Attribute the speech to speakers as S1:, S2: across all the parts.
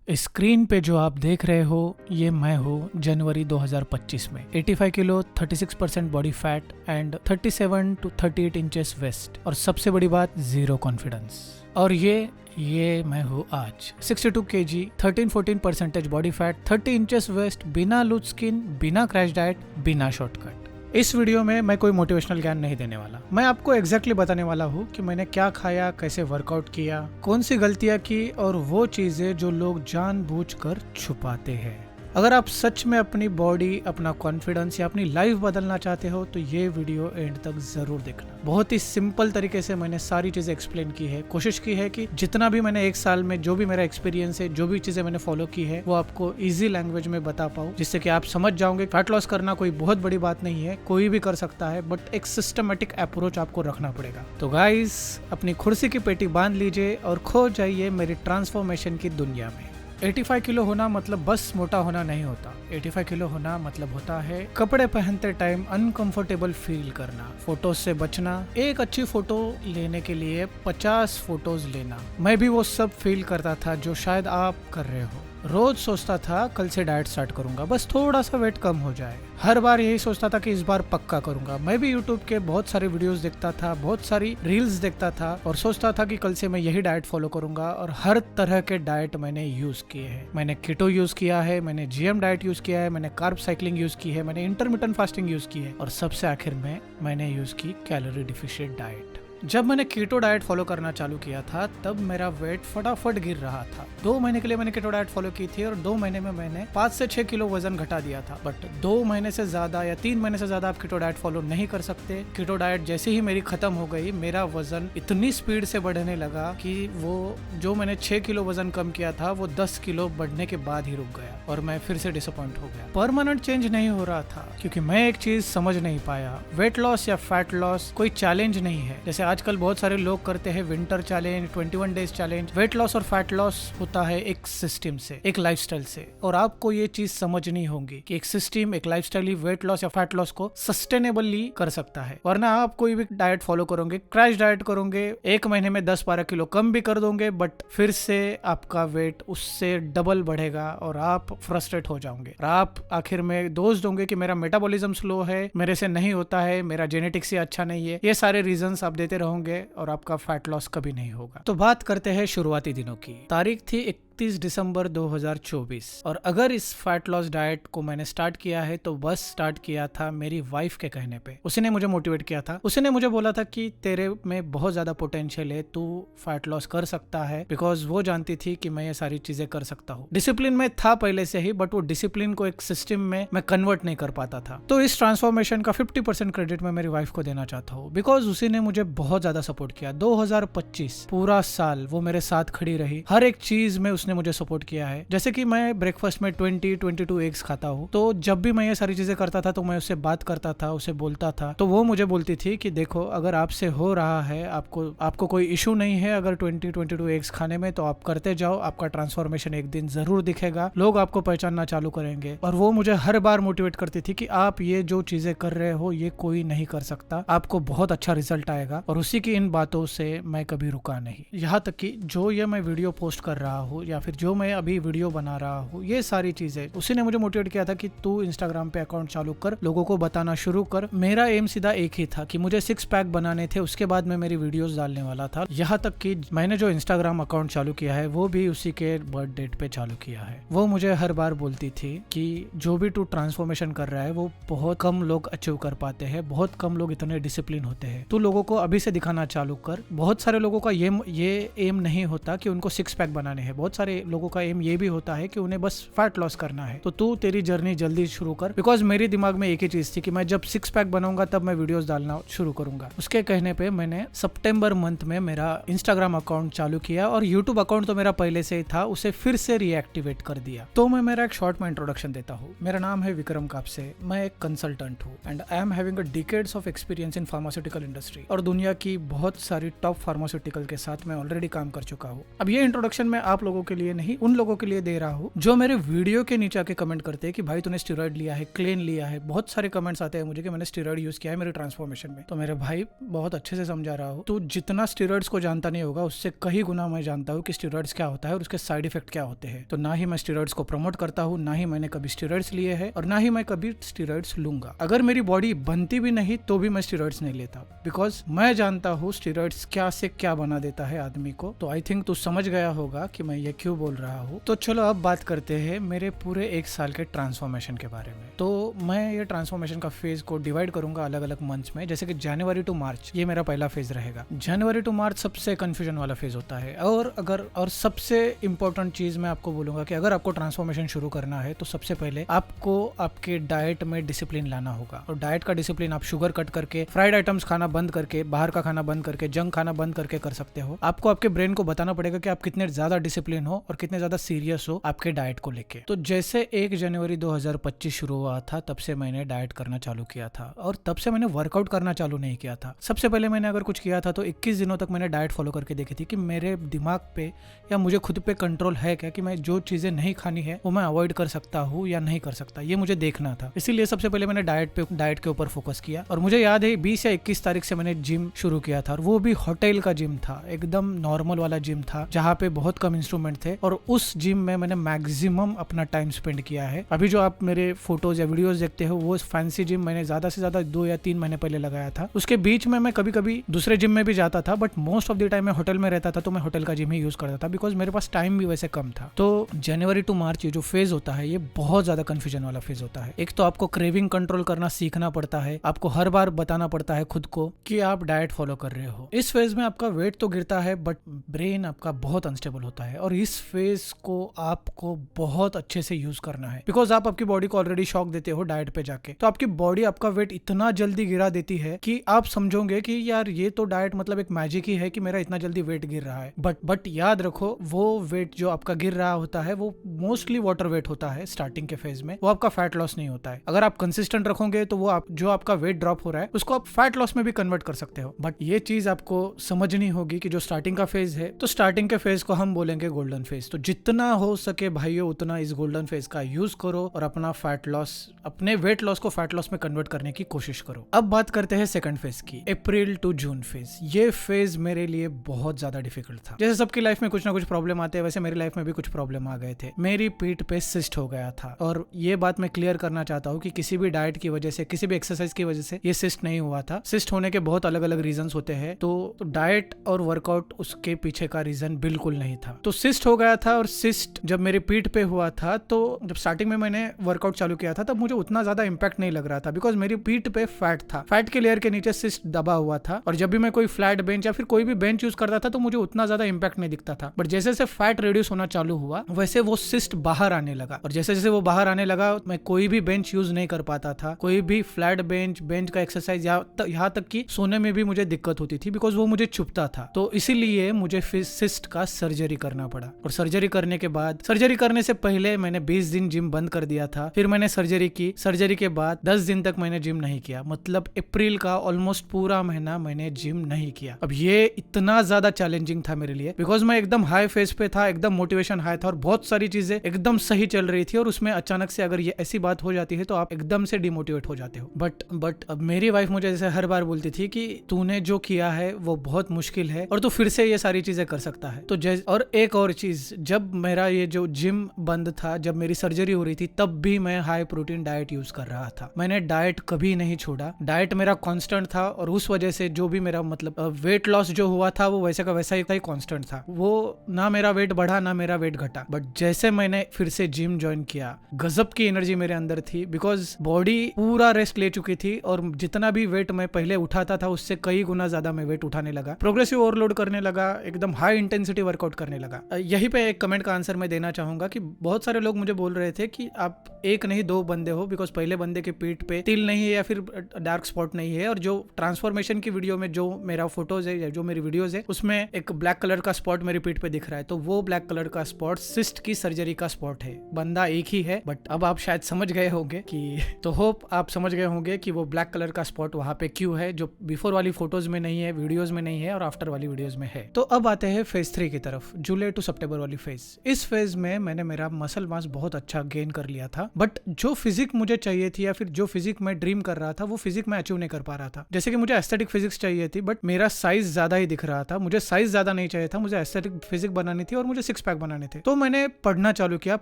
S1: Screen पे जो आप देख रहे हो ये मैं हूँ जनवरी 2025 में 85 kilo 36% body fat and 37 to 38 inches waist और सबसे बड़ी बात जीरो कॉन्फिडेंस। और ये मैं हूँ आज 62 kg 13-14% body fat 30 inches waist, बिना लूज स्किन, बिना क्रैश डाइट, बिना शॉर्टकट। इस वीडियो में मैं कोई मोटिवेशनल ज्ञान नहीं देने वाला। मैं आपको एग्जैक्टली बताने वाला हूँ कि मैंने क्या खाया, कैसे वर्कआउट किया, कौन सी गलतियाँ की और वो चीजें जो लोग जानबूझकर छुपाते हैं। अगर आप सच में अपनी बॉडी, अपना कॉन्फिडेंस या अपनी लाइफ बदलना चाहते हो तो ये वीडियो एंड तक जरूर देखना। बहुत ही सिंपल तरीके से मैंने सारी चीजें एक्सप्लेन की है। कोशिश की है कि जितना भी मैंने एक साल में जो भी मेरा एक्सपीरियंस है, जो भी चीजें मैंने फॉलो की है, वो आपको इजी लैंग्वेज में बता पाऊँ, जिससे कि आप समझ जाओगे फैट लॉस करना कोई बहुत बड़ी बात नहीं है, कोई भी कर सकता है, बट एक सिस्टमेटिक अप्रोच आपको रखना पड़ेगा। तो गाइस, अपनी कुर्सी की पेटी बांध लीजिए और खो जाइए मेरी ट्रांसफॉर्मेशन की दुनिया में। 85 किलो होना मतलब बस मोटा होना नहीं होता। 85 किलो होना मतलब होता है कपड़े पहनते टाइम अनकंफर्टेबल फील करना, फोटोज से बचना, एक अच्छी फोटो लेने के लिए 50 फोटोज लेना। मैं भी वो सब फील करता था जो शायद आप कर रहे हो। रोज सोचता था कल से डाइट स्टार्ट करूंगा, बस थोड़ा सा वेट कम हो जाए। हर बार यही सोचता था कि इस बार पक्का करूंगा। मैं भी यूट्यूब के बहुत सारे वीडियोस देखता था, बहुत सारी रील्स देखता था और सोचता था कि कल से मैं यही डाइट फॉलो करूंगा। और हर तरह के डाइट मैंने यूज किए हैं। मैंने कीटो यूज किया है, मैंने जीएम डाइट यूज किया है, मैंने कार्ब साइकिलिंग यूज की है, मैंने इंटरमिटेंट फास्टिंग यूज की है और सबसे आखिर में मैंने यूज की कैलोरी डिफिशिएंट डाइट। जब मैंने कीटो डाइट फॉलो करना चालू किया था तब मेरा वेट फटाफट गिर रहा था। 2 महीने के लिए मैंने कीटो डाइट फॉलो की थी और 2 महीने में मैंने 5 से 6 किलो वजन घटा दिया था। बट 2 महीने से ज्यादा या 3 महीने से ज्यादा आप कीटो डाइट फॉलो नहीं कर सकते। कीटो डाइट जैसे ही मेरी खत्म हो गई, मेरा वजन इतनी स्पीड से बढ़ने लगा कि वो जो मैंने 6 किलो वजन कम किया था वो 10 किलो बढ़ने के बाद ही रुक गया और मैं फिर से डिसअपॉइंट हो गया। परमानेंट चेंज नहीं हो रहा था क्योंकि मैं एक चीज समझ नहीं पाया, वेट लॉस या फैट लॉस कोई चैलेंज नहीं है। जैसे आजकल बहुत सारे लोग करते हैं winter challenge, 21 days challenge. Weight loss और फैट लॉस होता है एक सिस्टम से, एक लाइफस्टाइल से। और आपको ये चीज समझनी होगी कि एक सिस्टम, एक लाइफस्टाइल ही वेट लॉस या फैट लॉस को सस्टेनेबली कर सकता है। वरना आप कोई भी डाइट फॉलो करोगे, क्रैश डाइट करोगे, 1 महीने में 10-12 किलो कम भी कर दोगे, बट फिर से आपका वेट उससे डबल बढ़ेगा और आप फ्रस्ट्रेट हो जाओगे। और आप आखिर में दोष दोगे कि मेरा मेटाबॉलिज्म स्लो है, मेरे से नहीं होता है, मेरा जेनेटिक्स ही अच्छा नहीं है। ये सारे रीजंस आप देते रहोगे और आपका फैट लॉस कभी नहीं होगा। तो बात करते हैं शुरुआती दिनों की। तारीख थी 31 दिसंबर 2024 और अगर इस फैट लॉस डाइट को मैंने स्टार्ट किया है तो बस स्टार्ट किया था मेरी वाइफ के कहने पे। उसने मुझे मोटिवेट किया था। उसने मुझे बोला था कि तेरे में बहुत ज्यादा पोटेंशियल है, तू फैट लॉस कर सकता है, बिकॉज वो जानती थी कि मैं ये सारी चीजें कर सकता हूँ। डिसिप्लिन में था पहले से ही, बट वो डिसिप्लिन को एक सिस्टम में मैं कन्वर्ट नहीं कर पाता था। तो इस ट्रांसफॉर्मेशन का 50% क्रेडिट मैं मेरी वाइफ को देना चाहता हूँ, बिकॉज उसी ने मुझे बहुत ज्यादा सपोर्ट किया। 2025 पूरा साल वो मेरे साथ खड़ी रही, हर एक चीज में उसने मुझे सपोर्ट किया है। जैसे कि मैं ब्रेकफास्ट में 20-22 एग्स खाता हूँ, तो जब भी मैं ये सारी चीजें करता था तो मैं उससे बात करता था, उसे बोलता था, तो वो मुझे बोलती थी कि देखो, अगर आपसे हो रहा है, आपको कोई इशू नहीं है अगर 20-22 एग्स खाने में, तो आप करते जाओ, आपका ट्रांसफॉर्मेशन एक दिन जरूर दिखेगा, लोग आपको पहचानना चालू करेंगे। और वो मुझे हर बार मोटिवेट करती थी कि आप ये जो चीजें कर रहे हो ये कोई नहीं कर सकता, आपको बहुत अच्छा रिजल्ट आएगा। और उसी की इन बातों से मैं कभी रुका नहीं। यहाँ तक कि जो ये मैं वीडियो पोस्ट कर रहा हूँ या फिर जो मैं अभी वीडियो बना रहा हूँ, ये सारी चीजें उसी ने मुझे मोटिवेट किया था कि तू इंस्टाग्राम पे अकाउंट चालू कर, लोगों को बताना शुरू कर। मेरा एम सीधा एक ही था कि मुझे 6 पैक बनाने थे, उसके बाद मैं मेरी वीडियोस डालने वाला था। यहाँ तक कि मैंने जो इंस्टाग्राम अकाउंट चालू किया है वो भी उसी के बर्थ डेट पे चालू किया है। वो मुझे हर बार बोलती थी कि जो भी तू ट्रांसफॉर्मेशन कर रहा है वो बहुत कम लोग अचीव कर पाते हैं, बहुत कम लोग इतने डिसिप्लिन होते हैं, तू लोगों को अभी से दिखाना चालू कर। बहुत सारे लोगों का ये एम नहीं होता कि उनको 6 पैक बनाने हैं, बहुत सारे लोगों का एम ये भी होता है कि उन्हें बस फैट लॉस करना है। तो तू तेरी जर्नी जल्दी शुरू कर, बिकॉज मेरे दिमाग में एक ही चीज थी कि मैं जब 6 पैक बनाऊंगा तब मैं वीडियोस डालना शुरू करूंगा। उसके कहने पे मैंने सितंबर मंथ में मेरा इंस्टाग्राम अकाउंट चालू किया और यूट्यूब अकाउंट तो मेरा पहले से ही था, उसे फिर से रीएक्टिवेट कर दिया। तो मैं मेरा एक शॉर्ट में इंट्रोडक्शन देता हूँ। मेरा नाम है विक्रम कापसे, मैं एक कंसल्टेंट हूँ and I am having a decades of experience in pharmaceutical industry और दुनिया की बहुत सारी टॉप फार्मास्यूटिकल के साथ मैं ऑलरेडी काम कर चुका हूँ। अब ये इंट्रोडक्शन मैं आप लोगों के लिए नहीं, उन लोगों के लिए दे रहा हूँ जो मेरे वीडियो के नीचे आके कमेंट करते हैं कि भाई तूने स्टेरॉइड लिया है, क्लेन लिया है। बहुत सारे कमेंट्स आते हैं मुझे कि मैंने स्टेरॉइड यूज किया है मेरे ट्रांसफॉर्मेशन में। तो मेरे भाई बहुत अच्छे से समझा रहा हूँ, तू जितना स्टेरॉइड्स को जानता नहीं होगा उससे कहीं गुना मैं जानता हूँ कि स्टेरॉइड्स क्या होता है और उसके साइड इफेक्ट क्या होते हैं। तो ना ही मैं स्टेरॉइड्स को प्रमोट करता हूँ, ना ही मैंने कभी स्टेरॉइड्स लिए हैं और ना ही मैं कभी स्टेरॉइड्स लूंगा। अगर मेरी बॉडी बनती भी नहीं तो भी मैं स्टेरॉइड्स नहीं लेता, बिकॉज मैं जानता हूँ स्टेरॉइड्स क्या से क्या बना देता है आदमी को। तो आई थिंक तू समझ गया होगा कि मैं ये क्यों बोल रहा हूँ। तो चलो अब बात करते हैं मेरे पूरे 1 साल के ट्रांसफॉर्मेशन के बारे में। तो मैं ये ट्रांसफॉर्मेशन का फेज को डिवाइड करूंगा अलग अलग मंथ्स में। जैसे कि जनवरी टू मार्च ये मेरा पहला फेज रहेगा। जनवरी टू मार्च सबसे कंफ्यूजन वाला फेज होता है। और सबसे इंपॉर्टेंट चीज मैं आपको बोलूंगा कि अगर आपको ट्रांसफॉर्मेशन शुरू करना है तो सबसे पहले आपको आपके डाइट में डिसिप्लिन लाना होगा। और डाइट का डिसिप्लिन आप शुगर कट करके, फ्राइड आइटम्स खाना बंद करके, बाहर का खाना बंद करके, जंक खाना बंद करके कर सकते हो। आपको आपके ब्रेन को बताना पड़ेगा कि आप कितने ज्यादा डिसिप्लिन हो और कितने ज्यादा सीरियस हो आपके डाइट को लेके। तो जैसे 1 जनवरी 2025 शुरू हुआ था तब से मैंने डाइट करना चालू किया था और तब से मैंने वर्कआउट करना चालू नहीं किया था। सबसे पहले मैंने अगर कुछ किया था तो 21 दिनों तक मैंने डाइट फॉलो करके देखी थी कि मेरे दिमाग पे या मुझे खुद पे कंट्रोल है क्या, कि मैं जो चीजें नहीं खानी है वो मैं अवॉइड कर सकता हूँ या नहीं कर सकता, ये मुझे देखना था। इसीलिए सबसे पहले मैंने डाइट के ऊपर फोकस किया। और मुझे याद है 20 या 21 तारीख से मैंने जिम शुरू किया था और वो भी होटल का जिम था, एकदम नॉर्मल वाला जिम था जहाँ पे बहुत कम इंस्ट्रूमेंट थे और उस जिम में मैंने मैक्सिमम अपना टाइम स्पेंड किया है। अभी जो आप मेरे फोटोज या वीडियोस देखते हो वो फैंसी जिम मैंने ज्यादा से ज्यादा 2 या 3 महीने पहले लगाया था। उसके बीच में मैं कभी कभी दूसरे जिम में भी जाता था, but most of the time मैं होटल में रहता था तो मैं होटल का जिम ही यूज करता था बिकॉज मेरे पास टाइम भी वैसे कम था। तो जनवरी टू मार्च ये जो फेज होता है ये बहुत ज्यादा कंफ्यूजन वाला फेज होता है। एक तो आपको क्रेविंग कंट्रोल करना सीखना पड़ता है, आपको हर बार बताना पड़ता है खुद को कि आप डाइट फॉलो कर रहे हो। इस फेज में आपका वेट तो गिरता है बट ब्रेन आपका बहुत अनस्टेबल होता है और इस फेज को आपको बहुत अच्छे से यूज करना है बिकॉज आप आपकी बॉडी को ऑलरेडी शॉक देते हो डाइट पे जाके। तो आपकी बॉडी आपका वेट इतना जल्दी गिरा देती है कि आप समझोगे कि यार ये तो डाइट मतलब एक मैजिक ही है कि मेरा इतना जल्दी वेट गिर रहा है। बट याद रखो वो वेट जो आपका गिर रहा होता है वो मोस्टली वाटर वेट होता है स्टार्टिंग के फेज में, वो आपका फैट लॉस नहीं होता है। अगर आप कंसिस्टेंट रखोगे तो वो जो आपका वेट ड्रॉप हो रहा है उसको आप फैट लॉस में भी कन्वर्ट कर सकते हो। बट ये चीज आपको समझनी होगी कि जो स्टार्टिंग का फेज है तो स्टार्टिंग के फेज को हम बोलेंगे गोल्डन फेज। तो जितना हो सके भाइयों उतना इस गोल्डन फेज का यूज करो और अपना फैट लॉस, अपने वेट लॉस को फैट लॉस में कन्वर्ट करने की कोशिश करो। अब बात करते हैं सेकंड फेज की, अप्रैल टू जून फेज। ये फेज मेरे लिए बहुत ज्यादा डिफिकल्ट था। जैसे सबकी लाइफ में कुछ ना कुछ प्रॉब्लम आते हैं वैसे मेरी लाइफ में भी कुछ प्रॉब्लम आ गए थे। मेरी पीठ पे सिस्ट हो गया था और ये बात मैं क्लियर करना चाहता हूँ कि किसी भी डाइट की वजह से, किसी भी एक्सरसाइज की वजह से ये सिस्ट नहीं हुआ था। सिस्ट होने के बहुत अलग अलग रीजंस होते हैं, तो डाइट और वर्कआउट उसके पीछे का रीजन बिल्कुल नहीं था। तो सिस्ट हो गया था और सिस्ट जब मेरी पीठ पे हुआ था तो जब स्टार्टिंग में मैंने वर्कआउट चालू किया था तब मुझे उतना ज्यादा इंपैक्ट नहीं लग रहा था बिकॉज मेरी पीठ पे फैट था, फैट के लेयर के नीचे सिस्ट दबा हुआ था और जब भी मैं कोई फ्लैट बेंच या फिर कोई भी बेंच यूज करता था तो मुझे उतना ज्यादा इंपैक्ट नहीं दिखता था। बट जैसे जैसे फैट रिड्यूस होना चालू हुआ वैसे वो सिस्ट बाहर आने लगा और जैसे जैसे वो बाहर आने लगा मैं कोई भी बेंच यूज नहीं कर पाता था, कोई भी फ्लैट बेंच का एक्सरसाइज, यहाँ तक कि सोने में भी मुझे दिक्कत होती थी बिकॉज वो मुझे चुभता था। तो इसीलिए मुझे फिर सिस्ट का सर्जरी करना पड़ा और सर्जरी करने के बाद, सर्जरी करने से पहले मैंने 20 दिन जिम बंद कर दिया था। फिर मैंने सर्जरी की, सर्जरी के बाद 10 दिन तक मैंने जिम नहीं किया, मतलब अप्रैल का ऑलमोस्ट पूरा महीना मैंने जिम नहीं किया। अब ये इतना ज्यादा चैलेंजिंग था मेरे लिए बिकॉज मैं एकदम हाई फेज पे था, एकदम मोटिवेशन हाई था और बहुत सारी चीजें एकदम सही चल रही थी और उसमें अचानक से अगर ये ऐसी बात हो जाती है तो आप एकदम से डिमोटिवेट हो जाते हो। बट अब मेरी वाइफ मुझे जैसे हर बार बोलती थी कि तूने जो किया है वो बहुत मुश्किल है और तू फिर से ये सारी चीजें कर सकता है। तो और एक और चीज, जब मेरा ये जो जिम बंद था, जब मेरी सर्जरी हो रही थी तब भी मैं हाई प्रोटीन डाइट यूज कर रहा था। मैंने डाइट कभी नहीं छोड़ा, डाइट मेरा कांस्टेंट था और उस वजह से जो भी मेरा मतलब वेट लॉस जो हुआ था वो वैसे का वैसा ही कांस्टेंट था। वो ना मेरा वेट बढ़ा ना मेरा वेट घटा। बट जैसे मैंने फिर से जिम ज्वाइन किया, गजब की एनर्जी मेरे अंदर थी बिकॉज बॉडी पूरा रेस्ट ले चुकी थी और जितना भी वेट मैं पहले उठाता था उससे कई गुना ज्यादा मैं वेट उठाने लगा, प्रोग्रेसिव ओवरलोड करने लगा, एकदम हाई इंटेंसिटी वर्कआउट करने लगा। यहीं पे एक कमेंट का आंसर मैं देना चाहूंगा कि बहुत सारे लोग मुझे बोल रहे थे कि आप एक नहीं 2 बंदे हो बिकॉज पहले बंदे के पीठ पे तिल नहीं है या फिर डार्क स्पॉट नहीं है और जो ट्रांसफॉर्मेशन की वीडियो में जो मेरा फोटोज है या जो मेरी वीडियोज है उसमें एक ब्लैक कलर का स्पॉट मेरी पीठ पे दिख रहा है, तो वो ब्लैक कलर का स्पॉट सिस्ट की सर्जरी का स्पॉट है। बंदा एक ही है बट अब आप शायद समझ गए होंगे कि, तो होप आप समझ गए होंगे कि वो ब्लैक कलर का स्पॉट वहां पे क्यों है, जो बिफोर वाली फोटोज में नहीं है, वीडियोज में नहीं है और आफ्टर वाली वीडियोज में है। तो अब आते हैं फेज 3 की तरफ, जुलाई टू सितंबर वाली फेज। इस फेज में मैंने मेरा मसल मास बहुत अच्छा गेन कर लिया था, बट जो फिजिक मुझे चाहिए थी या फिर जो फिजिक मैं ड्रीम कर रहा था वो फिजिक मैं अचीव नहीं कर पा रहा था। जैसे कि मुझे एस्थेटिक फिजिक्स चाहिए थी, बट मेरा साइज ज्यादा ही दिख रहा था। मुझे साइज ज्यादा नहीं चाहिए था, मुझे एस्थेटिक फिजिक बनानी थी और मुझे सिक्स पैक बनाने थे। तो मैंने पढ़ना चालू किया।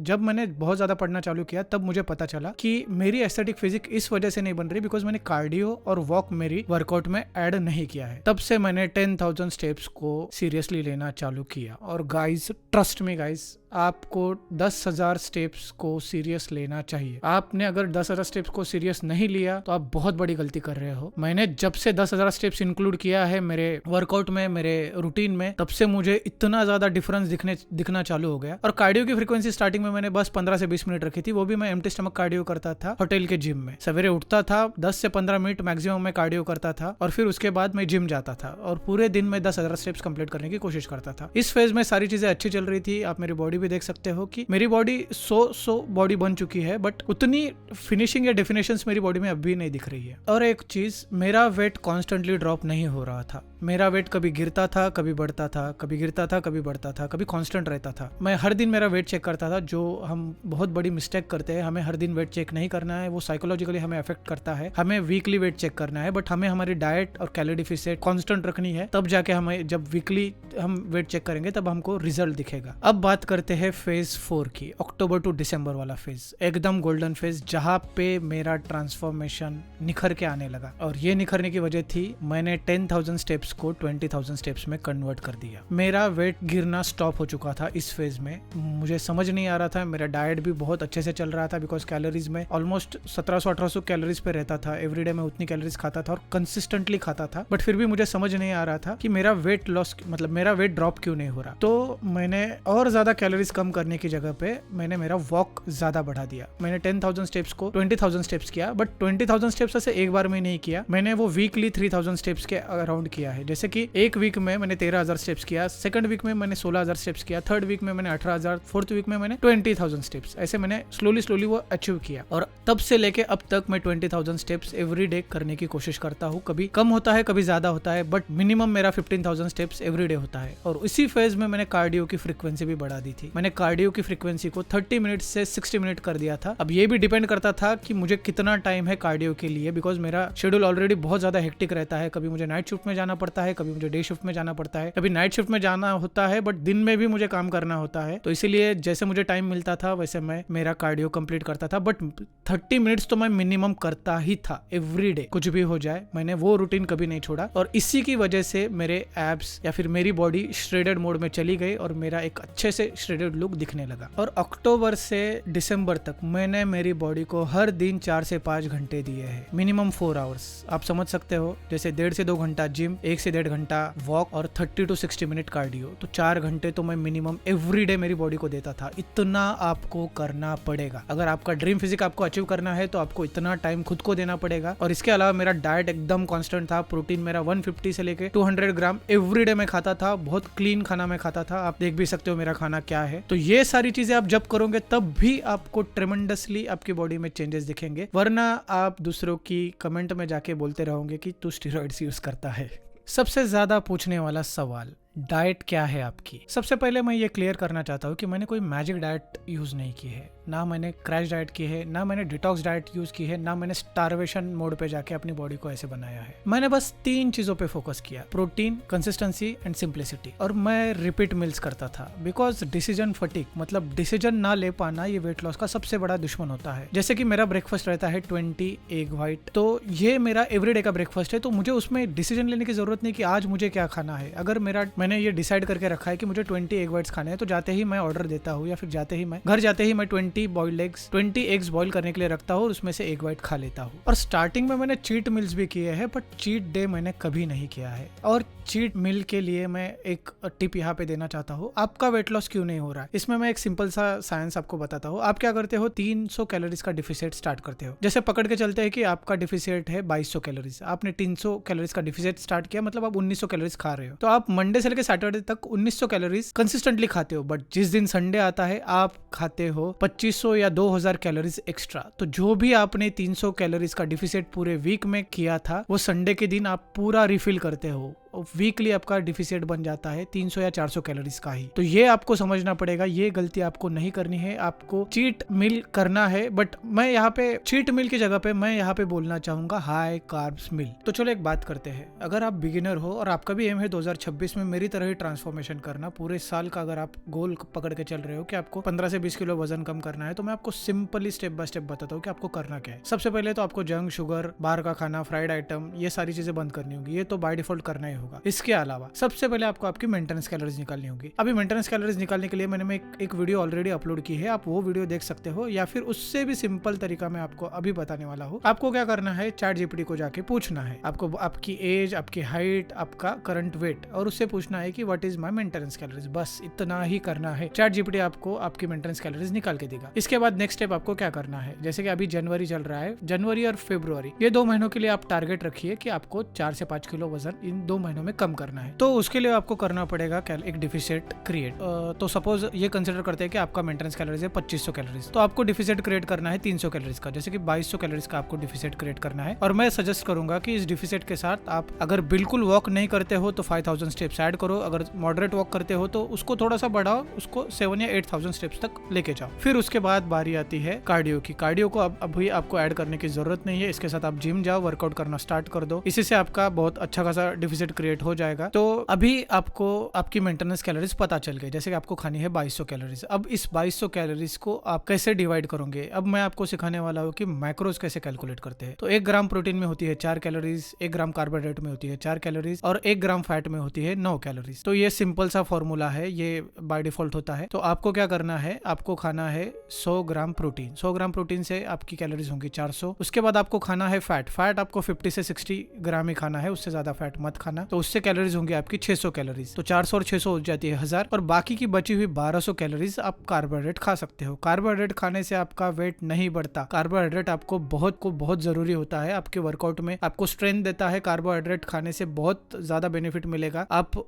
S1: जब मैंने बहुत ज्यादा पढ़ना चालू किया तब मुझे पता चला कि मेरी एस्थेटिक फिजिक इस वजह से नहीं बन रही बिकॉज मैंने कार्डियो और वॉक मेरी वर्कआउट में ऐड नहीं किया है। तब से मैंने 10,000 स्टेप्स को सीरियसली लेना चालू किया। और गाइज, ट्रस्ट मी गाइज, आपको 10,000 स्टेप्स को सीरियस लेना चाहिए। आपने अगर 10,000 स्टेप्स को सीरियस नहीं लिया तो आप बहुत बड़ी गलती कर रहे हो। मैंने जब से 10,000 स्टेप्स इंक्लूड किया है मेरे वर्कआउट में, मेरे रूटीन में, तब से मुझे इतना ज्यादा डिफरेंस दिखना चालू हो गया। और कार्डियो की फ्रीक्वेंसी स्टार्टिंग में मैंने बस 15 से 20 मिनट रखी थी, वो भी मैं एम्प्टी स्टमक कार्डियो करता था होटल के जिम में। सवेरे उठता था, 10 से 15 मिनट मैक्सिमम मैं कार्डियो करता था और फिर उसके बाद मैं जिम जाता था और पूरे दिन में 10,000 स्टेप्स कंप्लीट करने की कोशिश करता था। इस फेज में सारी चीजें अच्छी चल रही थी। आप मेरी बॉडी भी देख सकते हो कि मेरी बॉडी सो बॉडी बन चुकी है, बट उतनी फिनिशिंग या डेफिनेशंस मेरी बॉडी में अभी नहीं दिख रही है। और एक चीज, मेरा वेट कॉन्स्टेंटली ड्रॉप नहीं हो रहा था। मेरा वेट कभी गिरता था, कभी बढ़ता था, कभी गिरता था, कभी बढ़ता था, कभी कांस्टेंट रहता था। मैं हर दिन मेरा वेट चेक करता था, जो हम बहुत बड़ी मिस्टेक करते हैं। हमें हर दिन वेट चेक नहीं करना है, वो साइकोलॉजिकली हमें अफेक्ट करता है। हमें वीकली वेट चेक करना है, बट हमें हमारी डाइट और कैलोरी डेफिसिट कांस्टेंट रखनी है। तब जाके हमें, जब वीकली हम वेट चेक करेंगे तब हमको रिजल्ट दिखेगा। अब बात करते हैं फेज 4 की, अक्टूबर टू दिसंबर वाला फेज, एकदम गोल्डन फेज, जहां पे मेरा ट्रांसफॉर्मेशन निखर के आने लगा। और ये निखरने की वजह थी, मैंने 10,000 स्टेप्स को 20,000 स्टेप्स में कन्वर्ट कर दिया। मेरा वेट गिरना स्टॉप हो चुका था इस फेज में। मुझे समझ नहीं आ रहा था। मेरा डाइट भी बहुत अच्छे से चल रहा था बिकॉज कैलोरीज में ऑलमोस्ट 1700-1800 कैलोरीज पे रहता था। एवरीडे मैं उतनी कैलोरीज खाता था और कंसिस्टेंटली खाता था, बट फिर भी मुझे समझ नहीं आ रहा था कि मेरा वेट लॉस, मतलब मेरा वेट ड्रॉप क्यों नहीं हो रहा। तो मैंने और ज्यादा कैलोरीज कम करने की जगह पे मैंने मेरा वॉक ज्यादा बढ़ा दिया। मैंने 10,000 स्टेप्स को 20,000 स्टेप्स किया, बट 20,000 स्टेप्स से एक बार में नहीं किया। मैंने वो वीकली 3,000 स्टेप्स के अराउंड किया है। जैसे कि एक वीक में मैंने 13,000 स्टेप्स किया, सेकंड वीक में मैंने 16,000 स्टेप्स किया, थर्ड वीक में मैंने 18,000, फोर्थ वीक में मैंने 20,000 स्टेप्स। ऐसे मैंने स्लोली वो अचीव किया। और तब से लेके अब तक मैं 20,000 स्टेप्स एवरी डे करने की कोशिश करता हूँ। कभी कम होता है, कभी ज्यादा होता है, बट मिनिमम मेरा 15,000 स्टेप्स एवरी डे होता है। और इसी फेज में मैंने कार्डियो की फ्रीक्वेंसी भी बढ़ा दी थी। मैंने कार्डियो की फ्रीक्वेंसी को 30 मिनट से 60 मिनट कर दिया था। अब ये भी डिपेंड करता था कि मुझे कितना टाइम है कार्डियो के लिए, बिकॉज मेरा शेड्यूल ऑलरेडी बहुत ज्यादा हेक्टिक रहता है। कभी मुझे नाइट शिफ्ट में जाना पड़ता है, कभी मुझे डे शिफ्ट में जाना पड़ता है, कभी नाइट शिफ्ट में जाना होता है, बट दिन में भी मुझे काम करना होता है। तो इसीलिए जैसे मुझे टाइम मिलता था वैसे मैं मेरा कार्डियो कंप्लीट करता था। बट 30 मिनट्स तो मैं मिनिमम करता ही था एवरी डे, कुछ भी हो जाए। मैंने वो रूटीन कभी नहीं छोड़ा और इसी की वजह से मेरे एब्स या फिर मेरी बॉडी श्रेडेड मोड में चली गई और मेरा एक अच्छे से श्रेडेड लुक दिखने लगा। और अक्टूबर से दिसंबर तक मैंने मेरी बॉडी को हर दिन 4 से 5 घंटे दिए हैं, मिनिमम 4 आवर्स। आप समझ सकते हो, जैसे 1.5 से 2 घंटा जिम, 1 से 1.5 घंटा वॉक और 30 to 60 मिनट कार्डियो। तो 4 घंटे तो मैं मिनिमम एवरी डे मेरी बॉडी को देता था। इतना आपको करना पड़ेगा। अगर आपका ड्रीम फिजिक आपको अचीव करना है तो आपको इतना टाइम खुद को देना पड़ेगा। और इसके अलावा मेरा डाइट एकदम कांस्टेंट था। प्रोटीन मेरा 150 से लेके 200 ग्राम एवरी डे में खाता था। बहुत क्लीन खाना मैं खाता था। आप देख भी सकते हो मेरा खाना क्या है। तो ये सारी चीजें आप जब करोगे तब भी आपको ट्रेमेंडसली आपकी बॉडी में चेंजेस दिखेंगे, वरना आप दूसरों की कमेंट में जाके बोलते रहोगे कि तू स्टेरॉइड्स यूज करता है। सबसे ज्यादा पूछने वाला सवाल, डाइट क्या है आपकी। सबसे पहले मैं ये क्लियर करना चाहता हूँ कि मैंने कोई मैजिक डाइट यूज नहीं की है, ना मैंने क्रैश डाइट की है, ना मैंने डिटॉक्स डाइट यूज की है, ना मैंने स्टारवेशन मोड पे जाके अपनी बॉडी को ऐसे बनाया है। मैंने बस 3 चीजों पे फोकस किया, प्रोटीन, कंसिस्टेंसी एंड सिंप्लिसिटी। और मैं रिपीट मील्स करता था बिकॉज डिसीजन फटीग, मतलब डिसीजन ना ले पाना, ये वेट लॉस का सबसे बड़ा दुश्मन होता है। जैसे कि मेरा ब्रेकफास्ट रहता है 20 एग व्हाइट, तो ये मेरा एवरीडे का ब्रेकफास्ट है। तो मुझे उसमें डिसीजन लेने की जरूरत नहीं कि आज मुझे क्या खाना है। अगर मैंने ये डिसाइड करके रखा है कि मुझे 20 एग व्हाइट्स खाने हैं, तो जाते ही मैं ऑर्डर देता हूँ या फिर घर जाते ही मैं 20 बॉइल्ड एग्स, 20 एग्स बॉईल करने के लिए रखता हूँ और उसमें से एग व्हाइट खा लेता हूँ। और स्टार्टिंग में मैंने चीट मिल्स भी किए हैं, बट चीट डे मैंने कभी नहीं किया है। और चीट मिल के लिए मैं एक टिप यहाँ पे देना चाहता हूँ। आपका वेट लॉस क्यों नहीं हो रहा है, इसमें मैं एक सिंपल सा साइंस आपको बताता हूँ। आप क्या करते हो, 300 कैलोरीज का डिफिसिट स्टार्ट करते हो। जैसे पकड़ के चलते हैं कि आपका डिफिसिट है 2200 कैलोरीज, आपने 300 कैलोरीज का डिफिसिट स्टार्ट किया, मतलब आप 1900 कैलोरीज खा रहे हो। तो आप मंडे से लेकर सैटरडे तक 1900 कैलोरीज कंसिस्टेंटली खाते हो, बट जिस दिन संडे आता है आप खाते हो 2500 या 2000 कैलोरीज एक्स्ट्रा। तो जो भी आपने 300 कैलोरीज का डिफिसिट पूरे वीक में किया था, वो संडे के दिन आप पूरा रिफिल करते हो। वीकली आपका डिफिसिट बन जाता है 300 या 400 कैलोरीज का ही। तो ये आपको समझना पड़ेगा, ये गलती आपको नहीं करनी है। आपको चीट मील करना है, बट मैं यहाँ पे चीट मील की जगह पे मैं यहाँ पे बोलना चाहूंगा हाई कार्ब्स मील। तो चलो एक बात करते हैं, अगर आप बिगिनर हो और आपका भी एम है 2026 में मेरी तरह ही ट्रांसफॉर्मेशन करना, पूरे साल का अगर आप गोल पकड़ के चल रहे हो कि आपको 15 से 20 किलो वजन कम करना है, तो मैं आपको सिंपली स्टेप बाय स्टेप बताता हूँ कि आपको करना क्या है। सबसे पहले तो आपको जंक, शुगर, बाहर का खाना, फ्राइड आइटम, ये सारी चीजें बंद करनी होगी। ये तो बाय डिफॉल्ट करना ही होगा। इसके अलावा सबसे पहले आपको आपकी मेंटेनेंस कैलोरीज निकालनी होगी। अभी मेंटेनेंस कैलोरीज निकालने के लिए मैंने एक वीडियो ऑलरेडी अपलोड की है, आप वो वीडियो देख सकते हो, या फिर उससे भी सिंपल तरीका मैं आपको अभी बताने वाला हूँ। आपको क्या करना है, चैट जीपीटी को जाके पूछना है आपको आपकी एज, आपकी हाइट, आपका करंट वेट, और उससे पूछना है कि what is my maintenance calories. बस इतना ही करना है। चैट जीपीटी आपको आपकी मेंटेनेंस कैलोरीज निकाल के देगा। इसके बाद नेक्स्ट स्टेप आपको क्या करना है, जैसे कि अभी जनवरी चल रहा है, जनवरी और फरवरी ये 2 महीनों के लिए आप टारगेट रखिए कि आपको 4 से 5 किलो वजन इन 2 महीनों में कम करना है। तो उसके लिए आपको करना पड़ेगा एक डिफिसिट क्रिएट। तो सपोज ये कंसिडर करते हैं कि आपका मेंटेनेंस कैलोरीज है 2500 कैलोरीज, तो आपको डिफिसिट क्रिएट करना है 300 कैलोरीज का, जैसे कि 2200 कैलोरीज का आपको डिफिसिट क्रिएट करना है। और मैं सजेस्ट करूंगा कि इस डिफिसिट के साथ आप अगर बिल्कुल वॉक नहीं करते हो तो 5000 स्टेप्स ऐड करो, अगर मॉडरेट वॉक करते हो तो उसको थोड़ा सा बढ़ाओ, उसको 7 या 8000 स्टेप्स तक लेके जाओ। फिर उसके बाद बारी आती है कार्डियो की। कार्डियो को अभी आपको ऐड करने की जरूरत नहीं है, इसके साथ आप जिम जाओ, वर्कआउट करना स्टार्ट कर दो, इसी से आपका बहुत अच्छा खासा डिफिसिट क्रिएट हो जाएगा। तो अभी आपको आपकी मेंटेनेंस कैलोरीज पता चल गई, जैसे कि आपको खानी है 2200 कैलोरीज। अब इस 2200 कैलोरीज को आप कैसे डिवाइड करोगे, अब मैं आपको सिखाने वाला हूँ कि मैक्रोज कैसे कैलकुलेट करते हैं। तो 1 ग्राम प्रोटीन में होती है 4 कैलोरीज, 1 ग्राम कार्बोहाइड्रेट में होती है 4 कैलोरीज, और 1 ग्राम फैट में होती है 9 कैलोरीज। तो ये सिंपल सा फॉर्मूला है, ये बाय डिफॉल्ट होता है। तो आपको क्या करना है, आपको खाना है 100 ग्राम प्रोटीन। 100 ग्राम प्रोटीन से आपकी कैलोरीज होंगी 400। उसके बाद आपको खाना है फैट आपको 50 से 60 ग्राम ही खाना है, उससे ज्यादा फैट मत खाना। तो उससे कैलोरीज होंगी आपकी 600 कैलोरीज। तो 400 और 600 हो जाती है 1000, और बाकी की बची हुई 1200 कैलोरीज आप कार्बोहाइड्रेट खा सकते हो। कार्बोहाइड्रेट खाने से आपका वेट नहीं बढ़ता। कार्बोहाइड्रेट आपको बहुत जरूरी होता है आपके वर्कआउट में, आपको स्ट्रेंथ देता है। कार्बोहाइड्रेट खाने से बहुत ज्यादा बेनिफिट मिलेगा।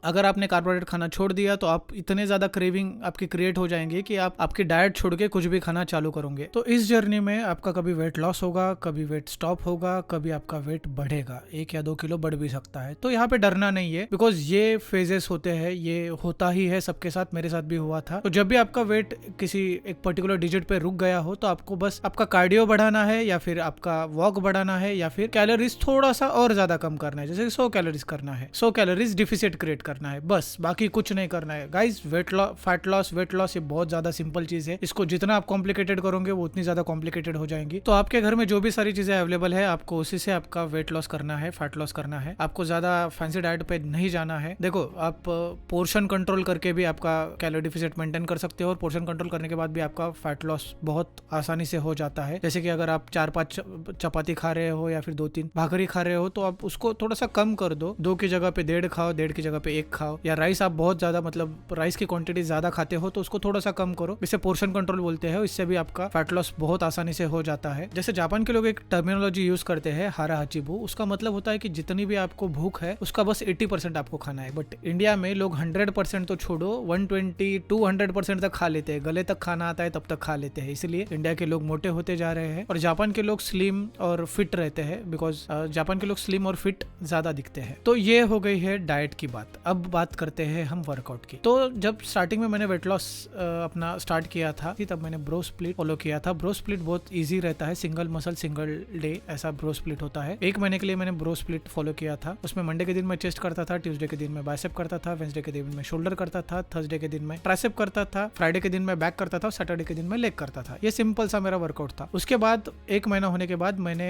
S1: अगर आपने कार्बोहाइड्रेट खाना छोड़ दिया तो आप इतने ज्यादा क्रेविंग आपकी क्रिएट हो जाएंगे कि आप आपकी डाइट छोड़ के कुछ भी खाना चालू करोगे। तो इस जर्नी में आपका कभी वेट लॉस होगा, कभी वेट स्टॉप होगा, कभी आपका वेट बढ़ेगा, 1 या 2 किलो बढ़ भी सकता है। तो यहाँ पे डरना नहीं है, बिकॉज ये फेजेस होते हैं, ये होता ही है सबके साथ, मेरे साथ भी हुआ था। तो जब भी आपका वेट किसी एक पर्टिकुलर डिजिट पे रुक गया हो, तो आपको बस आपका कार्डियो बढ़ाना है, या फिर आपका वॉक बढ़ाना है, या फिर कैलोरीज थोड़ा सा और ज्यादा कम करना है, जैसे 100 कैलोरीज करना है, 100 कैलोरीज डिफिसिट क्रिएट करना है, बस बाकी कुछ नहीं करना है। Guys weight loss, fat loss, weight loss ये बहुत ज्यादा सिंपल चीज है। इसको जितना आप कॉम्प्लिकेटेड करोगे वो उतनी ज्यादा कॉम्प्लिकेटेड हो जाएंगी। तो आपके घर में जो भी सारी चीजें अवेलेबल है, आपको उसी से आपका वेट लॉस करना है, फैट लॉस करना है। आपको ज्यादा फैंसी डाइट पे नहीं जाना है। देखो, आप पोर्शन कंट्रोल करके भी आपका कैलोरी डिफिसिट मेंटेन कर सकते हो, और पोर्शन कंट्रोल करने के बाद भी आपका फैट लॉस बहुत आसानी से हो जाता है। जैसे कि अगर आप 4-5 चपाती खा रहे हो या फिर 2-3 भाकरी खा रहे हो, तो आप उसको थोड़ा सा कम कर दो, 2 की जगह पे 1.5 खाओ, 1.5 की जगह पे 1 खाओ। या राइस आप बहुत ज्यादा, मतलब राइस की क्वांटिटी ज्यादा खाते हो तो उसको थोड़ा सा कम करो, इसे पोर्शन कंट्रोल बोलते हैं। इससे भी आपका फैट लॉस बहुत आसानी से हो जाता है। जैसे जापान के लोग एक टर्मिनोलॉजी यूज करते हैं, हारा हाचिबू, उसका मतलब होता है कि जितनी भी आपको भूख है उसका बस 80% आपको खाना है। बट इंडिया में लोग 100% तो छोड़ो, 120-200% तक खा लेते हैं, गले तक खाना आता है तब तक खा लेते हैं। इसलिए इंडिया के लोग मोटे होते जा रहे हैं और जापान के लोग स्लिम और फिट रहते हैं, बिकॉज जापान के लोग स्लिम और फिट ज्यादा दिखते हैं। तो ये हो गई है डाइट की बात। अब बात करते हैं हम वर्कआउट की। तो जब स्टार्टिंग में मैंने वेट लॉस अपना स्टार्ट किया था, तब मैंने ब्रो स्प्लिट फॉलो किया था। ब्रो स्प्लिट बहुत ईजी रहता है, सिंगल मसल सिंगल डे ऐसा ब्रो स्प्लिट होता है। 1 महीने के लिए मैंने ब्रो स्प्लिट फॉलो किया था। उसमें मंडे के दिन मैं चेस्ट करता था, ट्यूसडे के दिन में बाइसेप करता था, वेंसडे के दिन में शोल्डर करता था, थर्सडे के दिन में ट्राइसेप करता था, फ्राइडे के दिन में बैक करता था, सैटरडे के दिन में लेग करता था। ये सिंपल सा मेरा वर्कआउट था। उसके बाद 1 महीना होने के बाद मैंने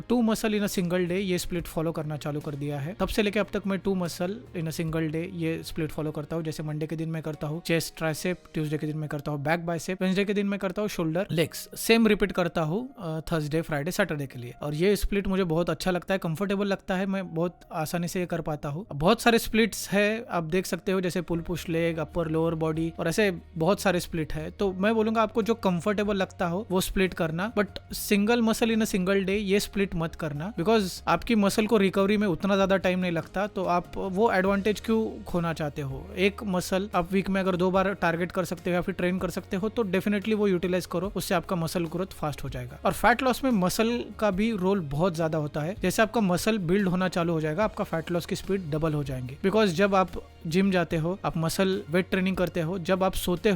S1: 2 muscle in a single day ये स्प्लिट फॉलो करना चालू कर दिया है। तब से लेके अब तक मैं 2 muscle in a single day ये स्प्लिट फॉलो करता हूँ। जैसे मंडे के दिन मैं करता हूँ चेस्ट ट्राइसेप, ट्यूसडे के दिन में करता हूँ बैक बाइसेप, वेंसडे के दिन में करता हूँ शोल्डर लेग्स। सेम रिपीट करता हूँ थर्सडे फ्राइडे सैटरडे के लिए। और ये स्प्लिट मुझे बहुत अच्छा लगता है, कंफर्टेबल लगता है, मैं बहुत आसानी से ये कर पाता हूँ। बहुत सारे स्प्लिट्स है, आप देख सकते हो, जैसे pull push leg, upper lower body, और ऐसे बहुत सारे स्प्लिट है। तो मैं बोलूंगा आपको जो कंफर्टेबल लगता हो वो स्प्लिट करना, but single muscle in a single day ये स्प्लिट मत करना, बिकॉज आपकी मसल को रिकवरी में उतना ज्यादा टाइम नहीं लगता। तो आप वो एडवांटेज क्यों खोना चाहते हो? एक मसल आप वीक में अगर 2 बार टारगेट कर सकते हो या फिर ट्रेन कर सकते हो तो डेफिनेटली वो यूटिलाइज करो, उससे आपका मसल ग्रोथ फास्ट हो जाएगा। और फैट लॉस में मसल का भी रोल बहुत ज्यादा होता है। जैसे आपका मसल बिल्ड होना चालू हो जाएगा, आपका फैट वेट लॉस की स्पीड डबल हो जाएंगी। बिकॉज जब आप जिम जाते हो, आप मसल वेट ट्रेनिंग करते हो, जब आप सोते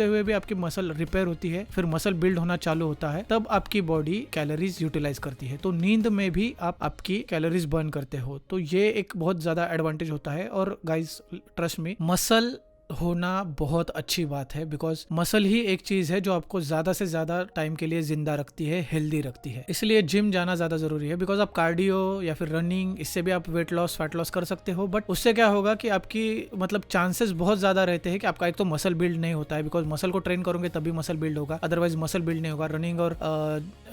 S1: हुए भी आपकी मसल रिपेयर होती है, फिर मसल बिल्ड होना चालू होता है, तब आपकी बॉडी कैलोरीज यूटिलाइज करती है। तो नींद में भी आप आपकी कैलोरीज बर्न करते हो। तो ये एक बहुत ज्यादा एडवांटेज होता है। और गाइस ट्रस्ट मी, मसल होना बहुत अच्छी बात है, बिकॉज मसल ही एक चीज है जो आपको ज्यादा से ज्यादा टाइम के लिए जिंदा रखती है, हेल्दी रखती है। इसलिए जिम जाना ज्यादा जरूरी है। बिकॉज आप कार्डियो या फिर रनिंग, इससे भी आप वेट लॉस फैट लॉस कर सकते हो, बट उससे क्या होगा कि आपकी मतलब चांसेस बहुत ज्यादा रहते हैं कि आपका एक तो मसल बिल्ड नहीं होता है, बिकॉज मसल को ट्रेन करोगे तभी मसल बिल्ड होगा, अदरवाइज मसल बिल्ड नहीं होगा। रनिंग और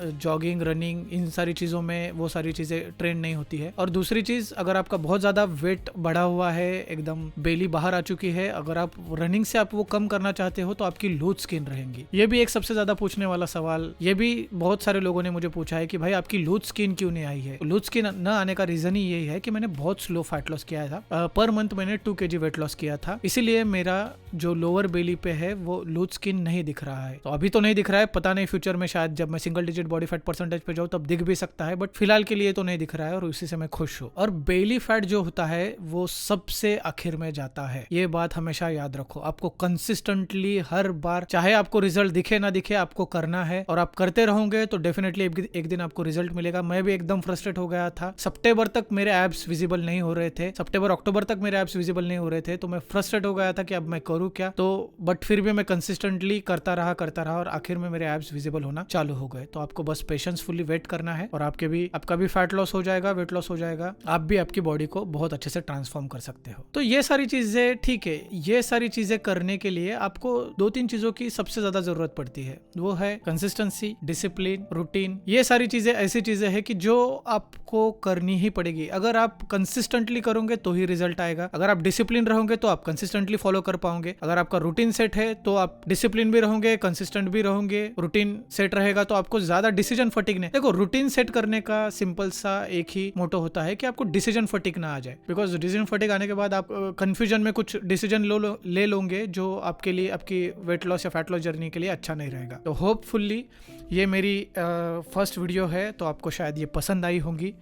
S1: जॉगिंग, रनिंग, इन सारी चीजों में वो सारी चीजें ट्रेन नहीं होती है। और दूसरी चीज, अगर आपका बहुत ज्यादा वेट बढ़ा हुआ है, एकदम बेली बाहर आ चुकी है, अगर आप रनिंग से आप वो कम करना चाहते हो तो आपकी लूज स्किन रहेंगी। ये भी एक सबसे ज्यादा पूछने वाला सवाल, ये भी बहुत सारे लोगों ने मुझे पूछा है कि भाई आपकी लूज स्किन क्यों नहीं आई है। लूज स्किन न आने का रीजन ही यही है कि मैंने बहुत स्लो फैट लॉस किया था। पर मंथ मैंने 2 kg वेट लॉस किया था, इसीलिए मेरा जो लोअर बेली पे है वो लूज स्किन नहीं दिख रहा है। तो अभी तो नहीं दिख रहा है, पता नहीं फ्यूचर में शायद जब मैं single digit body fat percentage पे जाऊँ तब दिख भी सकता है, बट फिलहाल के लिए तो नहीं दिख रहा है और उसी से मैं खुश हूँ। और बेली फैट जो होता है वो सबसे आखिर में जाता है, ये बात हमेशा याद रखो। आपको कंसिस्टेंटली हर बार, चाहे आपको रिजल्ट दिखे ना दिखे, आपको करना है और आप करते रहोगे तो डेफिनेटली एक दिन आपको रिजल्ट मिलेगा। मैं भी एकदम फ्रस्ट्रेट हो गया था, सितंबर तक मेरे एब्स विजिबल नहीं हो रहे थे, सितंबर अक्टूबर तक मेरे एब्स विजिबल नहीं हो रहे थे, तो मैं फ्रस्ट्रेट हो गया था कि अब मैं करूँ क्या। तो बट फिर भी मैं कंसिस्टेंटली करता रहा और आखिर में मेरे एब्स विजिबल होना चालू हो गए। तो आपको बस पेशेंसफुली वेट करना है और आपका भी फैट लॉस हो जाएगा, वेट लॉस हो जाएगा, आप भी आपकी बॉडी को बहुत अच्छे से ट्रांसफॉर्म कर सकते हो। तो ये सारी चीजें ठीक है, ये सारी चीजें करने के लिए आपको 2-3 चीजों की सबसे ज्यादा जरूरत पड़ती है। वो है कंसिस्टेंसी, डिसिप्लिन, रूटीन। ये सारी चीजें ऐसी चीजें हैं कि जो आपको करनी ही पड़ेगी। अगर आप कंसिस्टेंटली करोगे तो ही रिजल्ट आएगा, अगर आप डिसिप्लिन रहोगे तो आप कंसिस्टेंटली फॉलो कर पाओगे, अगर आपका रूटीन सेट है तो आप डिसिप्लिन भी रहोगे, कंसिस्टेंट भी रहोगे। रूटीन सेट रहेगा तो आपको ज्यादा डिसीजन फटीग नहीं। देखो, रूटीन सेट करने का सिंपल सा एक ही मोटो होता है कि आपको डिसीजन फटीग ना आ जाए, बिकॉज डिसीजन फटीग आने के बाद आप कंफ्यूजन में कुछ डिसीजन ले लोगे जो आपके लिए, आपकी वेट लॉस या फैट लॉस जर्नी के लिए अच्छा नहीं रहेगा। तो होपफुली ये मेरी फर्स्ट वीडियो है, तो आपको शायद ये पसंद आई होंगी।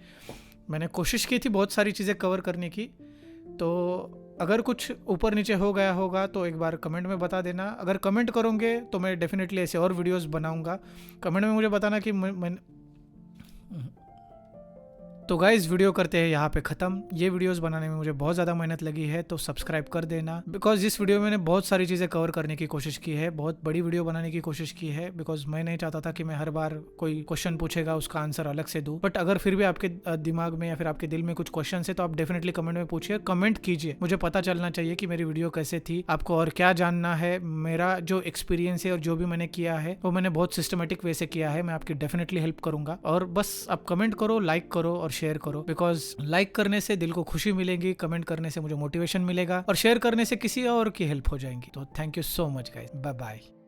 S1: मैंने कोशिश की थी बहुत सारी चीज़ें कवर करने की, तो अगर कुछ ऊपर नीचे हो गया होगा तो एक बार कमेंट में बता देना। अगर कमेंट करोगे तो मैं डेफिनेटली ऐसे और वीडियोस बनाऊंगा। कमेंट में मुझे बताना कि तो गाइस, वीडियो करते हैं यहाँ पे ख़त्म। ये वीडियोस बनाने में मुझे बहुत ज़्यादा मेहनत लगी है, तो सब्सक्राइब कर देना। बिकॉज इस वीडियो में मैंने बहुत सारी चीज़ें कवर करने की कोशिश की है, बहुत बड़ी वीडियो बनाने की कोशिश की है, बिकॉज मैं नहीं चाहता था कि मैं हर बार कोई क्वेश्चन पूछेगा उसका आंसर अलग से दूँ। बट अगर फिर भी आपके दिमाग में या फिर आपके दिल में कुछ क्वेश्चन है तो आप डेफिनेटली कमेंट में पूछिए, कमेंट कीजिए। मुझे पता चलना चाहिए कि मेरी वीडियो कैसे थी, आपको और क्या जानना है। मेरा जो एक्सपीरियंस है और जो भी मैंने किया है वो मैंने बहुत सिस्टमेटिक वे से किया है। मैं आपकी डेफिनेटली हेल्प करूंगा। और बस आप कमेंट करो, लाइक करो और शेयर करो, बिकॉज लाइक करने से दिल को खुशी मिलेगी, कमेंट करने से मुझे मोटिवेशन मिलेगा और शेयर करने से किसी और की हेल्प हो जाएगी। तो thank you so much guys, bye bye.